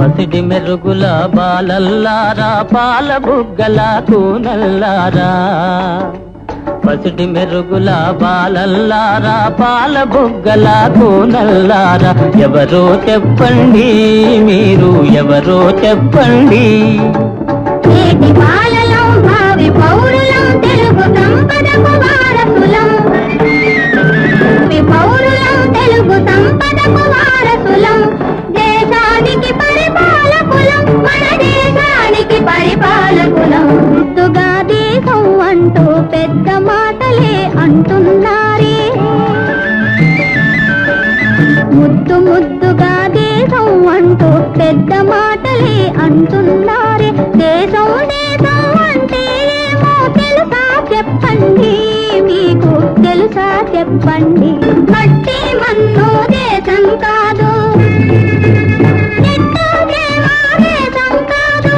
పసిడి మెరుగుల బాలల్లారా పాల బుగ్గల కూనల్లారా పసిడి మెరుగుల బాలల్లారా పాల బుగ్గల కూనల్లారా ఎవరో చెప్పండి మీరు ఎవరో చెప్పండి నేటి బాలలం భావి పౌరులం తెలుగు సంపదకు వారసులం పౌరులం తెలుగు సంపదకు వారసులం దేశానికి పరిపాలకులం మన దేశానికి పరిపాలకులం ముద్దుగా దేశం అంటూ పెద్ద మాటలే అంటున్నారే ముద్దుగా దేశం అంటూ పెద్ద మాటలే అంటున్నారే దేశం దేశం అంటే ఏమో తెలుసా చెప్పండి మీకు తెలుసా చెప్పండి మట్టి మన్ను దేశం కాదు చెట్టు చేమ దేశం కాదు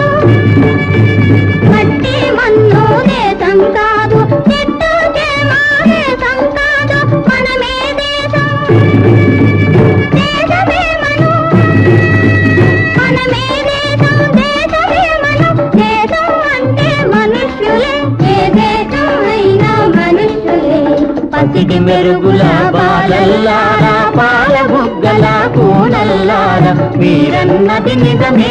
మట్టి మన్ను దేశం కాదు చెట్టు చేమ దేశం కాదు మనమే దేశం దేశమే మను మనమే దేశం దేశమే మను దేశం అంటే మనుష్యులే ఏ దేశం అయినా మనుష్యులే పసిడి మెరుగుల బాలల్లారా పాల బుగ్గల కూనల్లారా మీరన్నది నిజమే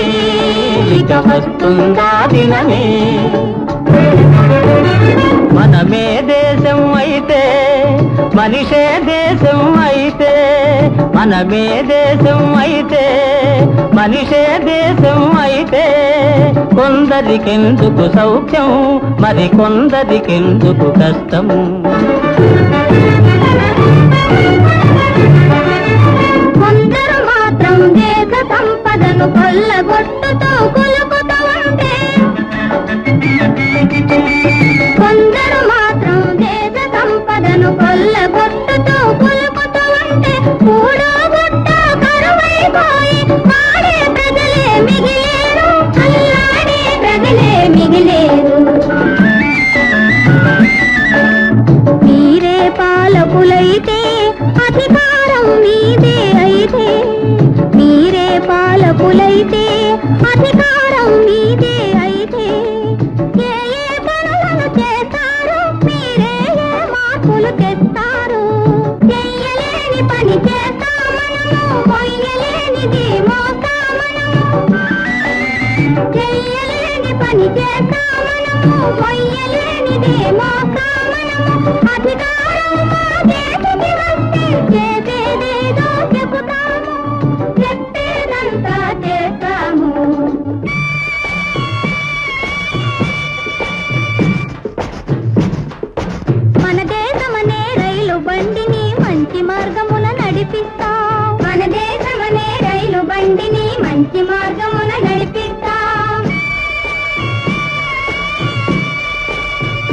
ఇక వస్తుందా దినమే మనమే దేశం అయితే మనిషే దేశం అయితే మనమే దేశం అయితే మనిషే దేశం అయితే కొందరికెందుకు సౌఖ్యం మరి కొందరికెందుకు కష్టం కొందరు మాత్రం దేశ సంపదను కొల్లగొట్టుతూ కులుకుతూ ఉంటే కొందరు మాత్రం దేశ సంపదను కొల్లగొట్టుతూ కులుకుతూ ఉంటే కూడగొట్ట కరువైపోయి వాడే ప్రజలే మిగిలేరు అల్లాడే ప్రజలే మిగిలేరు మీరే పాలకులైతే అధికారం మీదే అయితే మీరే పాలకులైతే అధికారం మీదే అయితే ఏ ఏ పనులను చేస్తారు మీరే ఏ మార్పులు తెస్తారు చెయ్యలేని పని చేస్తామనము మొయ్యలేనిది మోస్తామనము చెయ్యలేని పని చేస్తామనము మొయ్యలేనిది మోస్తామనము అధికారం మా చేతికి వస్తే చేసేదేదో చెబుతాము చెప్పేదంతా చేస్తాము మన దేశమనే రైలు బండిని మంచి మార్గమున నడిపిస్తాం మన దేశమనే రైలు బండిని మంచి మార్గమున నడిపిస్తాం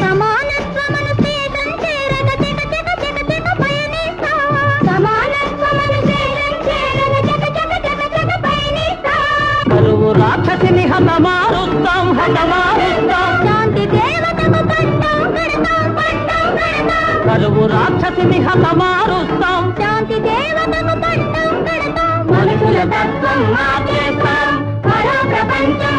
సమానత్వమును స్నేహం చేరగ చెక చెక చెక చెక పయనిస్తాం సమానత్వమును స్నేహం చేరగ చెక చెక చెక చెక పయనిస్తాం కరువు రాక్షసిని హతమారుస్తాం హతమారుస్తాం శాంతి దేవతకు పట్టం కడతాం పట్టం కడతాం కరువు రాక్షసిని హతమారుస్తాం శాంతి దేవతకు పట్టం కడతాం మనుషుల తత్వం మార్చేస్తాం మరో ప్రపంచం